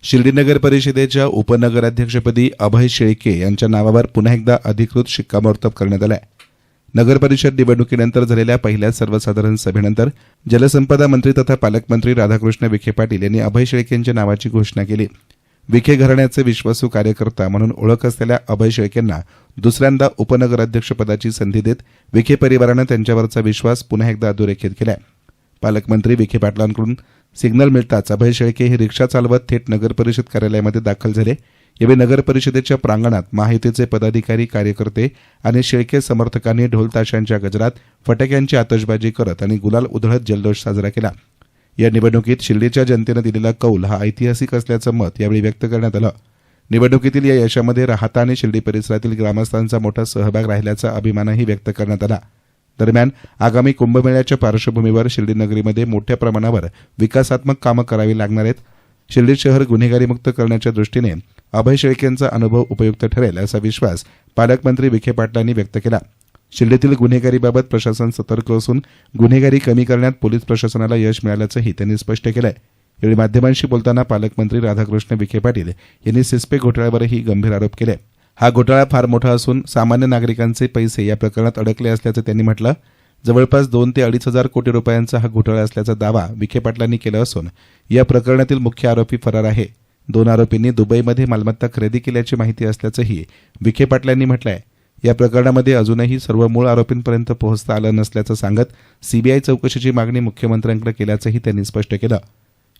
शिर्डी नगर परिषदेच्या उपनगराध्यक्षपदी अभय शेळके यांच्या नावावर पुन्हा एकदा अधिकृत शिक्कामोर्तब करण्यात आलं आहे. नगर परिषद निवडणुकीनंतर झालेल्या पहिल्या सर्वसाधारण सभेनंतर जलसंपदा मंत्री तथा पालकमंत्री राधाकृष्ण विखे पाटील यांनी अभय शेळके यांच्या नावाची घोषणा केली. विखे घराण्याचे विश्वासू कार्यकर्ता म्हणून ओळख असलेल्या अभय शेळकेंना दुसऱ्यांदा उपनगराध्यक्षपदाची संधी देत विखे परिवारानं त्यांच्यावरचा विश्वास पुन्हा एकदा अधोरेखित केला आहे. पालकमंत्री विखे पाटलांकडून सिग्नल मिळताच अभय शेळके हे रिक्षा चालवत थेट नगर परिषद कार्यालयामध्ये दाखल झाले. यावेळी नगर परिषदेच्या प्रांगणात महायुतीचे पदाधिकारी, कार्यकर्ते आणि शेळके समर्थकांनी ढोलताशांच्या गजरात फटाक्यांची आतषबाजी करत आणि गुलाल उधळत जल्लोष साजरा केला. या निवडणुकीत शिर्डीच्या जनतेनं दिलेला कौल हा ऐतिहासिक असल्याचं मत यावेळी व्यक्त करण्यात आलं. निवडणुकीतील या यशामध्ये राहाता आणि शिर्डी परिसरातील ग्रामस्थांचा मोठा सहभाग राहिल्याचा अभिमानही व्यक्त करण्यात आला. दरम्यान आगामी कुंभमेळ्याच्या पार्श्वभूमीवर शिर्डी नगरीमध्ये मोठ्या प्रमाणावर विकासात्मक कामं करावी लागणार आहेत. शिर्डी शहर गुन्हेगारीमुक्त करण्याच्या दृष्टीने अभय शेळकेंचा अनुभव उपयुक्त ठरेल असा विश्वास पालकमंत्री विखे पाटलांनी व्यक्त केला. शिर्डीतील गुन्हेगारीबाबत प्रशासन सतर्क असून गुन्हेगारी कमी करण्यात पोलीस प्रशासनाला यश मिळाल्याचंही त्यांनी स्पष्ट केलं आहे. यावेळी माध्यमांशी बोलताना पालकमंत्री राधाकृष्ण विखे पाटील यांनी सिस्पे घोटाळ्यावरही गंभीर आरोप केले. हा घोटाळा फार मोठा असून सामान्य नागरिकांचे पैसे या प्रकरणात अडकले असल्याचं त्यांनी म्हटलं. जवळपास 2 ते 2.5 हजार कोटी रुपयांचा हा घोटाळा असल्याचा दावा विखे पाटलांनी केला असून या प्रकरणातील मुख्य आरोपी फरार आहे. 2 आरोपींनी दुबईमध्ये मालमत्ता खरेदी केल्याची माहिती असल्याचंही विखे पाटलांनी म्हटलं आहे. या प्रकरणामध्ये अजूनही सर्व मूळ आरोपींपर्यंत पोहोचता आलं नसल्याचं सांगत सीबीआय चौकशीची मागणी मुख्यमंत्र्यांकडे केल्याचंही त्यांनी स्पष्ट केलं.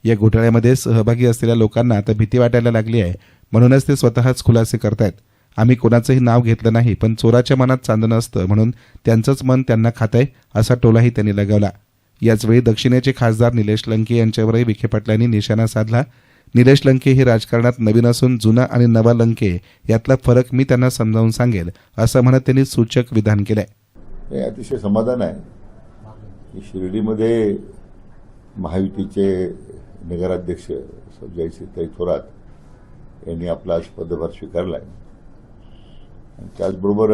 या घोटाळ्यामध्ये सहभागी असलेल्या लोकांना आता भीती वाटायला लागली आहे, म्हणूनच ते स्वतःच खुलासे करतायत. आम्ही कोणाचंही नाव घेतलं नाही, पण चोराच्या मनात चांदणं असतं म्हणून त्यांचंच मन त्यांना खातंय असा टोलाही त्यांनी लगावला. याचवेळी दक्षिणेचे खासदार निलेश लंके यांच्यावरही विखे पाटलांनी निशाणा साधला. निलेश लंके हे राजकारणात नवीन असून जुना आणि नवा लंके यातला फरक मी त्यांना समजावून सांगेल असं म्हणत त्यांनी सूचक विधान केलंय. अतिशय समाधान आहे की शिर्डीमध्ये महायुतीचे नगराध्यक्ष जयश्रीताई थोरात यांनी आपला आज पदभार स्वीकारला आहे. त्याचबरोबर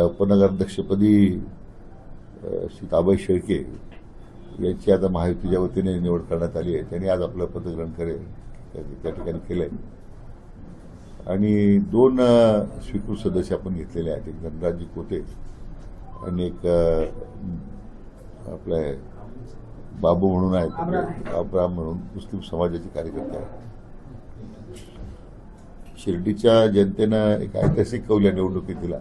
उपनगराध्यक्षपदी श्री अभय शेळके यांची आता महायुतीच्या वतीने निवड करण्यात आली आहे. त्यांनी आज आपलं पदग्रहण त्या ठिकाणी केलंय आणि 2 स्वीकृत सदस्य आपण घेतलेले आहेत. एक धनराजी कोते आणि एक आपले बाबू म्हणून आहेत, अब्राम म्हणून मुस्लिम समाजाचे कार्यकर्ते आहेत. शिर्डीच्या जनतेनं एक ऐतिहासिक कौल या निवडणुकीत दिला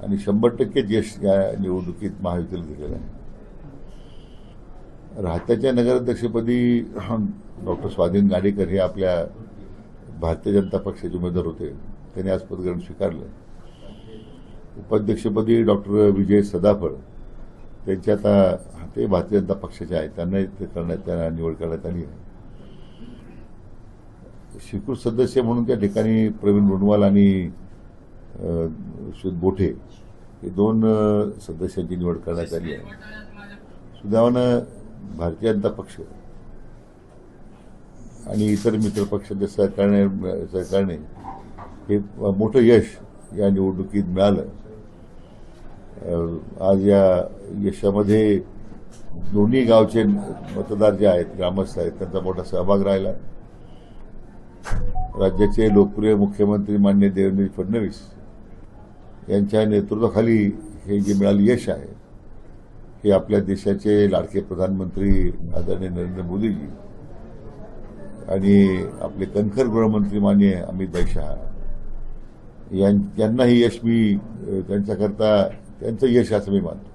आणि 100% यश या निवडणुकीत महायुतीला दिलेलं आहे. राहत्याच्या नगराध्यक्षपदी डॉक्टर स्वाधीन गाडेकर हे आपल्या भारतीय जनता पक्षाचे उमेदवार होते. त्यांनी आज पदग्रहण स्वीकारलं. उपाध्यक्षपदी डॉक्टर विजय सदाफळ त्यांचे आता ते भारतीय जनता पक्षाचे आहेत, त्यांना निवड करण्यात आली आहे. स्वीकृत सदस्य म्हणून त्या ठिकाणी प्रवीण रुणवाल आणि श्वेत बोठे हे 2 सदस्यांची निवड करण्यात आली आहे. सुदैवानं भारतीय जनता पक्ष आणि इतर मित्र पक्षाच्या सरकारने हे मोठं यश या निवडणुकीत मिळालं. आज या यशामध्ये दोन्ही गावचे मतदार जे आहेत, ग्रामस्थ आहेत, त्यांचा मोठा सहभाग राहिला. राज्याचे लोकप्रिय मुख्यमंत्री माननीय देवेंद्र फडणवीस यांच्या नेतृत्वाखाली हे जे मिळालं यश आहे हे आपल्या देशाचे लाडके प्रधानमंत्री आदरणीय नरेंद्र मोदीजी आणि आपले कणखर गृहमंत्री माननीय अमित भाई शहा यांना हे यश मी त्यांच्याकरता त्यांचं यश असं मी मानतो.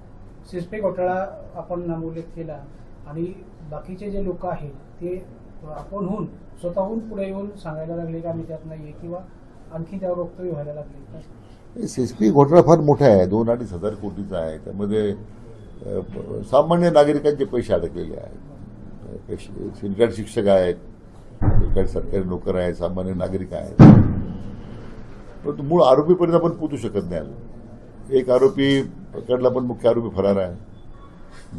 सिस्पे घोटाळा आपण नामोल्लेख केला आणि बाकीचे जे लोक आहेत ते आपणहून स्वतःहून पुढे येऊन सांगायला लागले की आम्ही त्यात नाहीये किंवा आणखी त्यावर वक्तव्य व्हायला लागले. सिस्पी घोटाळा फार मोठा आहे, 2-2.5 हजार कोटीचा आहे. त्यामध्ये सामान्य नागरिकांचे पैसे अडकलेले आहेत. रिटायर्ड शिक्षक आहेत, रिटायर्ड सरकारी नोकर आहेत, सामान्य नागरिक आहेत. परंतु मूळ आरोपीपर्यंत आपण पोहोचू शकत नाही. एक आरोपी पकडला पण मुख्य आरोपी फरार आहे.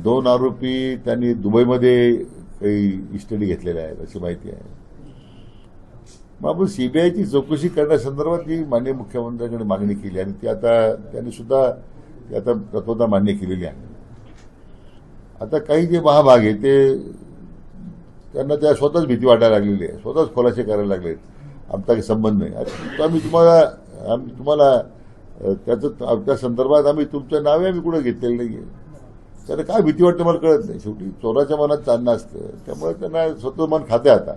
2 आरोपी त्यांनी दुबईमध्ये काही इस्टडी घेतलेल्या आहेत अशी माहिती आहे. मग आपण सीबीआयची चौकशी करण्यासंदर्भात जी माननीय मुख्यमंत्र्यांकडे मागणी केली आणि ती आता त्यांनी सुद्धा ती आता तत्वता मान्य केलेली आहे. आता काही जे महाभाग आहे ते त्यांना त्या स्वतःच भीती वाटायला लागलेली आहे, स्वतःच खुलासे करायला लागलेत, आमचा काही संबंध नाही. आता आम्ही तुम्हाला त्या संदर्भात आम्ही तुमचं नावे आम्ही कुठं घेतलेलं नाहीये. त्याला काय भीती वाटते मला कळत नाही. शेवटी चोराच्या मनात चालणं असतं, त्यामुळे त्यांना स्वतः मन खाते आता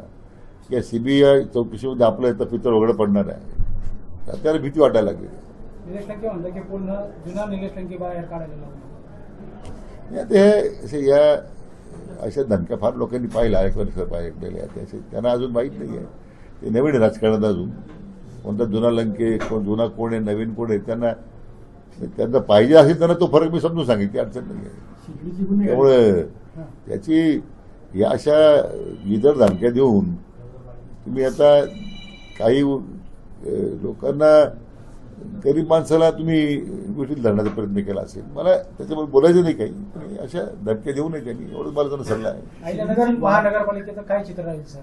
की सीबीआय चौकशीमध्ये आपलं इथं पितळ उघडं पडणार आहे. त्याला भीती वाटायला लागली. निलेश लंके म्हणलं की पूर्ण जुना निलेश लंके बाहेर काढायला ते या अशा धमक्या फार लोकांनी पाहिल्या ऐकलेल्या त्यांना अजून माहीत नाही आहे. ते नवीन राजकारणात अजून कोणता जुना लंके जुना कोण आहे नवीन कोण आहे त्यांना पाहिजे असेल त्यांना तो फरक मी समजून सांगेल, ती अडचण नाही आहे. त्यामुळे त्याची या अशा इतर धमक्या देऊन तुम्ही आता काही लोकांना गरीब माणसाला तुम्ही विठीत धरण्याचा प्रयत्न केला असेल. मला त्याच्यामध्ये बोलायचं नाही काही, पण अशा धमक्या देऊ नये त्यांनी, एवढंच मला त्यांना सल्ला आहे. अहिल्यानगर महानगरपालिकेचं काय चित्र राहील सर?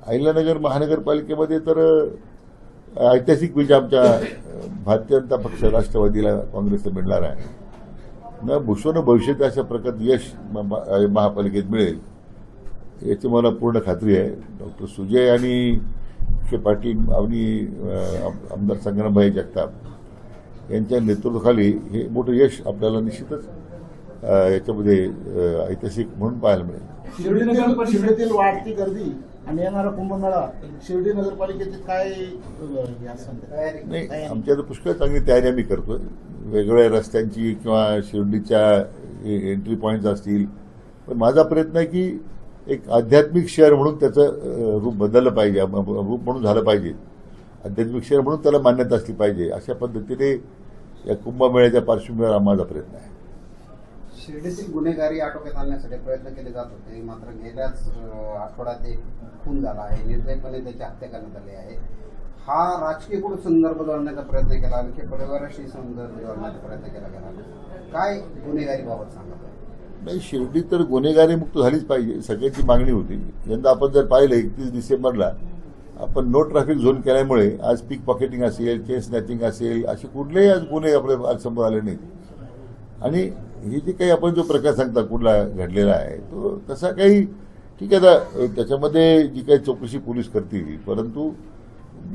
अहिल्यानगर महानगरपालिकेमध्ये तर ऐतिहासिक विजय आमच्या भारतीय जनता पक्ष राष्ट्रवादीला काँग्रेसला मिळणार आहे. न भूषण भविष्यात अशा प्रकारचं यश महापालिकेत मिळेल याची मला पूर्ण खात्री आहे. डॉक्टर सुजय आणि पाटील आणि आमदार संग्रामभाई जगताप यांच्या नेतृत्वाखाली हे मोठं यश आपल्याला निश्चितच याच्यामध्ये ऐतिहासिक म्हणून पाहायला मिळेल. शिर्डीतील वाढती गर्दी आणि येणारा कुंभमेळा शिर्डी नगरपालिकेची काय नाही, आमच्या पुष्कळ चांगली तयारी आम्ही करतोय. वेगवेगळ्या रस्त्यांची किंवा शिर्डीच्या एंट्री पॉईंट्स असतील. पण माझा प्रयत्न आहे की एक आध्यात्मिक शहर म्हणून त्याचं रूप बदललं पाहिजे, रूप म्हणून झालं पाहिजे. आध्यात्मिक शहर म्हणून त्याला मान्यता असली पाहिजे. अशा पद्धतीने या कुंभमेळ्याच्या पार्श्वभूमीवर माझा प्रयत्न आहे. शिर्डीतील गुन्हेगारी आटोक्यात आणण्यासाठी प्रयत्न केले जात होते, मात्र गेल्याच आठवड्यात एक खून झाला आहे, निर्दयपणे त्याची हत्या करण्यात आली आहे. हा राजकीय कुठं संदर्भ जोडण्याचा प्रयत्न केला की परिवाराशी संदर्भ जोडण्याचा प्रयत्न केला गेला? काय गुन्हेगारीबाबत सांगत आहे? नाही, शिर्डी तर गुन्हेगारी मुक्त झालीच पाहिजे, सगळ्यांची मागणी होती. यंदा आपण जर पाहिलं 31 डिसेंबरला आपण नो ट्रॅफिक झोन केल्यामुळे आज पिक पॉकेटिंग असेल, चेन स्नॅचिंग असेल, असे कुठलेही आज गुन्हे आपले आज समोर आले नाहीत. आणि हे जे काही आपण जो प्रकार सांगता कुठला घडलेला आहे तो तसा काही ठीक आहे. आता त्याच्यामध्ये जी काही चौकशी पोलीस करतील, परंतु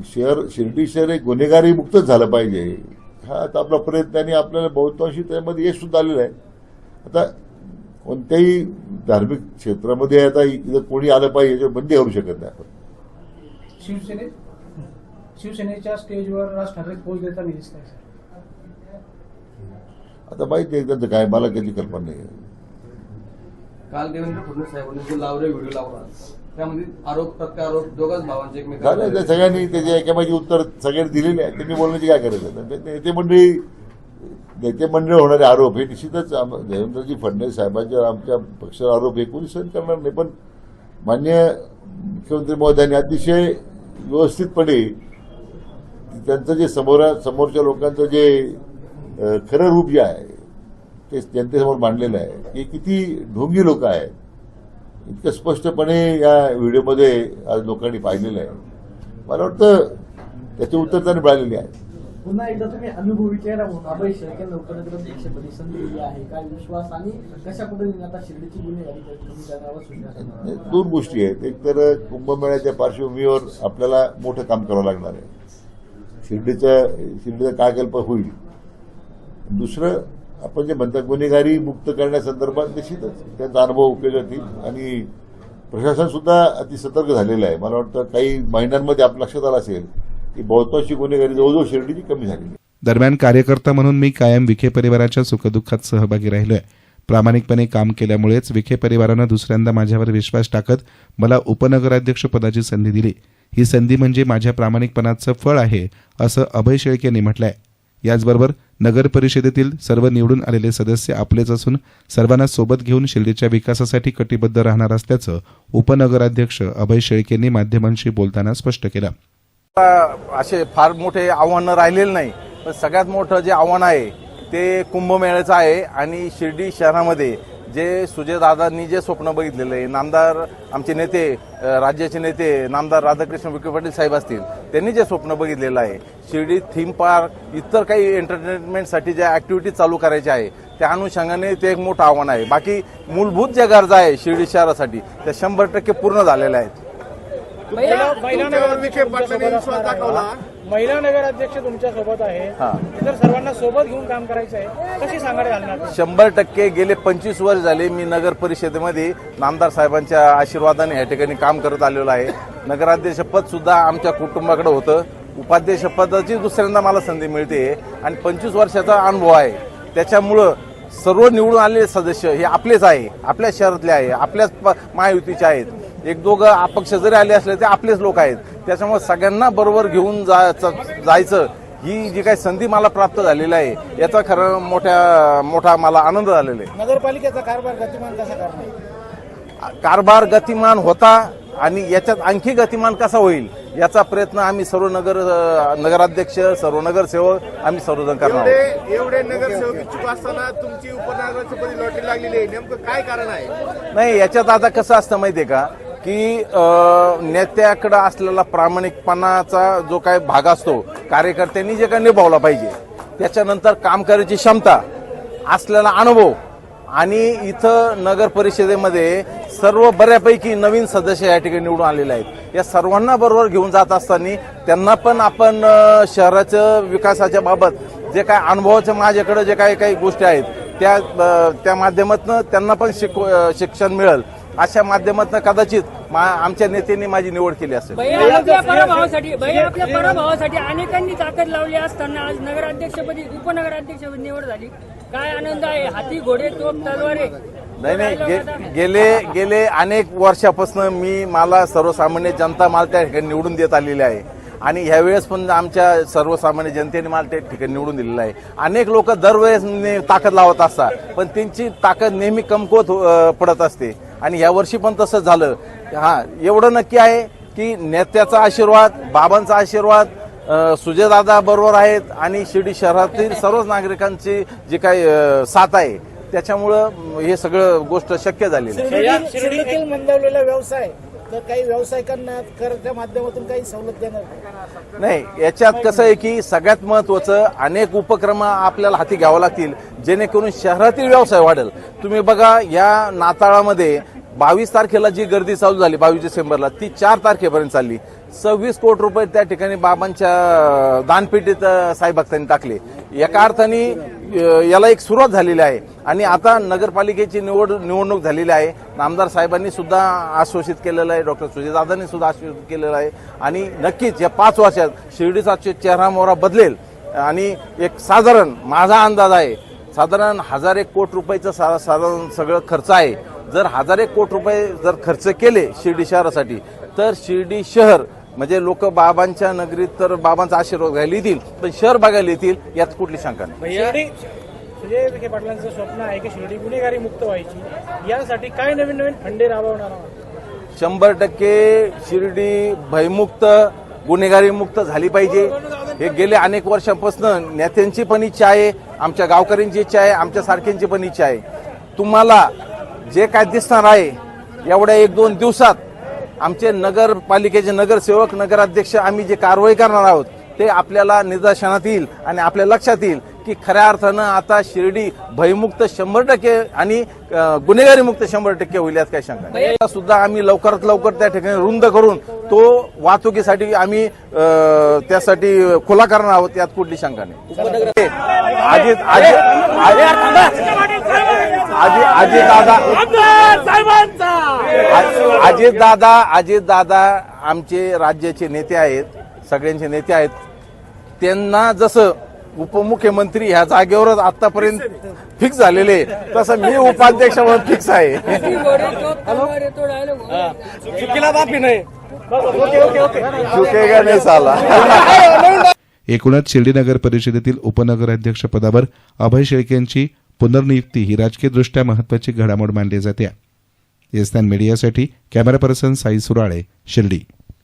शिर्डी शहर एक गुन्हेगारी मुक्तच झालं पाहिजे हा आता आपला प्रयत्न आणि आपल्याला बहुतांशी त्यामध्ये यश सुद्धा आलेलं आहे. आता कोणत्याही धार्मिक क्षेत्रामध्ये आता इथं कोणी आलं पाहिजे याच्यावर बंदी घालू शकत नाही आपण. शिवसेनेच्या स्टेजवर राज ठाकरे पोच देताना दिसत आहे. आता माहिती आहे त्यांचं काय, मला त्याची कल्पना नाही. काल देवेंद्र फडणवीस साहेबांनी जो लावरे व्हिडिओ लावला त्यामध्ये आरोप प्रत्यारोप दोघांच भावांचे झालं. त्या सगळ्यांनी त्याची एकामेकाची उत्तर सगळ्यांनी दिलेली आहे. त्यांनी बोलण्याची काय करायचं? नेते मंडळी होणारे आरोप हे निश्चितच देवेंद्रजी फडणवीस साहेबांच्या आमच्या पक्षावर आरोप हे कोणी सहन करणार नाही. पण माननीय मुख्यमंत्री महोदयांनी अतिशय व्यवस्थितपणे त्यांचं जे समोरच्या लोकांचं जे खरं रूप जे आहे ते जनतेसमोर मांडलेलं आहे की किती ढोंगी लोक आहेत इतकं स्पष्टपणे या व्हिडिओमध्ये आज लोकांनी पाहिलेलं आहे. मला वाटतं त्याचे उत्तर त्यांनी मिळालेले आहे. पुन्हा एकदा तुम्ही अनुभव विचारा अभय शेळके नौकरपदी संधी दिली आहे, काय विश्वास आणि कशा पद्धतीने आता शिर्डीची गुन्हेगारी कमी करण्यावर सूचना? दोन गोष्टी आहेत. एक तर कुंभमेळ्याच्या पार्श्वभूमीवर आपल्याला मोठं काम करावं लागणार आहे. शिर्डीचा कायाकल्प होईल. दुसरं आपण जे म्हणतात गुन्हेगारी मुक्त करण्यासंदर्भात निश्चितच त्यांचा अनुभव उपयोगात येईल आणि प्रशासन सुद्धा अतिसतर्क झालेलं आहे. मला वाटतं काही महिन्यांमध्ये आपल्या लक्षात आलं असेल की बहुतांशी गुन्हेगारी जवळजवळ शिर्डीची कमी झालेली. दरम्यान कार्यकर्ता म्हणून मी कायम विखे परिवाराच्या सुखदुःखात सहभागी राहिलोय. प्रामाणिकपणे काम केल्यामुळेच विखे परिवारानं दुसऱ्यांदा माझ्यावर विश्वास टाकत मला उपनगराध्यक्ष पदाची संधी दिली. ही संधी म्हणजे माझ्या प्रामाणिकपणाचं फळ आहे असं अभय शेळके यांनी म्हटलंय. याचबरोबर नगर परिषदेतील सर्व निवडून आलेले सदस्य आपलेच असून सर्वांना सोबत घेऊन शिर्डीच्या विकासासाठी कटिबद्ध राहणार असल्याचं उपनगराध्यक्ष अभय शेळके यांनी माध्यमांशी बोलताना स्पष्ट केलं. असे फार मोठे आव्हानं राहिलेले नाही, पण सगळ्यात मोठं जे आव्हान आहे ते कुंभमेळ्याचं आहे. आणि शिर्डी शहरामध्ये जे सुजयदादांनी जे स्वप्न बघितलेलं आहे, नामदार आमचे नेते राज्याचे नेते नामदार राधाकृष्ण विखे पाटील साहेब असतील, त्यांनी जे स्वप्न बघितलेलं आहे शिर्डी थीम पार्क इतर काही एंटरटेनमेंटसाठी ज्या ऍक्टिव्हिटी चालू करायच्या आहे त्या अनुषंगाने ते एक मोठं आव्हान आहे. बाकी मूलभूत ज्या गरजा आहे शिर्डी शहरासाठी त्या 100% पूर्ण झालेल्या आहेत. महिला नगराध्यक्ष तुमच्या सोबत आहे, हा. तर सर्वांना सोबत घेऊन काम करायचं आहे, कशी सांगायला घालणार? 100% गेले 25 वर्ष झाले मी नगर परिषदेमध्ये नामदार साहेबांच्या आशीर्वादाने या ठिकाणी काम करत आलेलो आहे. नगराध्यक्ष पद सुद्धा आमच्या कुटुंबाकडे होतं. उपाध्यक्ष पदाची दुसऱ्यांदा मला संधी मिळते आणि 25 वर्षाचा अनुभव आहे. त्याच्यामुळं सर्व निवडून आलेले सदस्य हे आपलेच आहे, आपल्याच शहरातले आहे, आपल्याच महायुतीचे आहेत. एक दोघं अपक्ष जरी आले असले ते आपलेच लोक आहेत. त्याच्यामुळे सगळ्यांना बरोबर घेऊन जायचं ही जी काही संधी मला प्राप्त झालेली आहे याचा खरं मोठा मला आनंद झालेला आहे. नगरपालिकेचा कारभार गतिमान कसा करणार? कारभार गतिमान होता आणि याच्यात आणखी गतिमान कसा होईल याचा प्रयत्न आम्ही सर्व नगराध्यक्ष, सर्व नगरसेवक आम्ही सर्वजण करणार आहोत. एवढे नगरसेवक इच्छुक असताना तुमची उपनगराध्यक्षपदी लॉटरी लागलेली आहे, नेमकं काय कारण आहे? नाही, याच्यात आता कसं असतं माहितीये का की नेत्याकडे असलेला प्रामाणिकपणाचा जो काही भाग असतो कार्यकर्त्यांनी जे काही निभावला पाहिजे, त्याच्यानंतर काम करायची क्षमता, असलेला अनुभव आणि इथं नगर परिषदेमध्ये सर्व बऱ्यापैकी नवीन सदस्य या ठिकाणी निवडून आलेले आहेत. या सर्वांना बरोबर घेऊन जात असताना त्यांना पण आपण शहराच्या विकासाच्या बाबत जे काय अनुभवाचे माझ्याकडे जे काही गोष्टी आहेत त्या माध्यमातून त्यांना पण शिक्षण मिळेल अशा माध्यमातून कदाचित आमच्या नेत्यांनी माझी निवड केली असेल. आपल्या पराभवासाठी अनेकांनी ताकद लावली असताना आज नगराध्यक्षपदी उपनगराध्यक्षपदी निवड झाली. काय आनंद आहे? हाती घोडे तोफ तलवारे. नाही, गेले अनेक वर्षापासून मला सर्वसामान्य जनता मला त्या ठिकाणी निवडून देत आलेली आहे आणि ह्यावेळेस पण आमच्या सर्वसामान्य जनतेने मला त्या ठिकाणी निवडून दिलेलं आहे. अनेक लोक दरवेळेस ताकद लावत असतात पण त्यांची ताकद नेहमी कमकुवत पडत असते आणि यावर्षी पण तसंच झालं. हा, एवढं नक्की आहे की नेत्याचा आशीर्वाद, बाबांचा आशीर्वाद, सुजयदादा बरोबर आहेत आणि शिर्डी शहरातील सर्वच नागरिकांची जी काही साथ आहे त्याच्यामुळं हे सगळं गोष्ट शक्य झालेली आहे. शिर्डीतील मंदावलेला व्यवसाय तर काही व्यावसायिकांना करच्या माध्यमातून काही सवलत देणार नाही. याच्यात कसं आहे की सगळ्यात महत्वाचं अनेक उपक्रम आपल्याला हाती घ्यावं लागतील जेणेकरून शहरातील व्यवसाय वाढेल. तुम्ही बघा या नाताळामध्ये 22 तारखेला जी गर्दी चालू झाली 22 डिसेंबरला ती 4 तारखेपर्यंत चालली. 26 कोटी रुपये त्या ठिकाणी बाबांच्या दानपेटीत साई भक्तांनी टाकले. एका अर्थाने याला एक सुरुवात झालेली आहे आणि आता नगरपालिकेची निवडणूक झालेली आहे. नामदार साहेबांनी सुद्धा आश्वासित केलेलं आहे, डॉक्टर सुजयदादांनी सुद्धा आश्वासित केलेलं आहे आणि नक्कीच या 5 वर्षात शिर्डीचा चेहरा मोहरा बदलेल आणि एक साधारण माझा अंदाज आहे साधारण 1001 कोटी रुपयाचं साधारण सगळं खर्च आहे. जर 1001 कोटी रुपये जर खर्च केले शिर्डी शहरासाठी तर शिर्डी शहर म्हणजे लोक बाबांच्या नगरीत तर बाबांचा आशीर्वाद घ्यायला येतील पण शहर बघायला येतील यात कुठली शंका नाही. सुजय विखे पाटलांचं स्वप्न आहे की शिर्डी गुन्हेगारी मुक्त व्हायची, यासाठी काय नवीन फंडे राबवणार आहोत? 100% शिर्डी भयमुक्त गुन्हेगारी मुक्त झाली पाहिजे. हे गेले अनेक वर्षांपासून नेत्यांची पण इच्छा आहे, आमच्या गावकऱ्यांची इच्छा आहे, आमच्या सारख्यांची पण इच्छा आहे. तुम्हाला जे काय दिसणार आहे एवढ्या 1-2 दिवसात आमचे नगरपालिकेचे नगरसेवक, नगराध्यक्ष आम्ही जे कारवाई करणार आहोत ते आपल्याला निदर्शनात येईल आणि आपल्या लक्षात येईल की खऱ्या अर्थानं आता शिर्डी भयमुक्त 100% आणि गुन्हेगारी मुक्त 100% होईल यात काही शंका नाही. सुद्धा आम्ही लवकरात लवकर त्या ठिकाणी रुंद करून तो वाहतुकीसाठी आम्ही त्यासाठी खुला करणार आहोत यात कुठली शंका नाही. अजित दादा आमचे राज्याचे नेते आहेत, सगळ्यांचे नेते आहेत. त्यांना जसं उपमुख्यमंत्री ह्या जागेवरच आतापर्यंत फिक्स झालेले तसं मी उपाध्यक्ष म्हणून फिक्स आहे. चुकेगा नाही साला. एकूणच शिर्डी नगर परिषदेतील उपनगराध्यक्ष पदावर अभय शेळके यांची पुनर्नियुक्ती ही राजकीयदृष्ट्या महत्वाची घडामोड मानली जाते. येस्तान मीडियासाठी कॅमेरा पर्सन साई सुराळे, शिर्डी.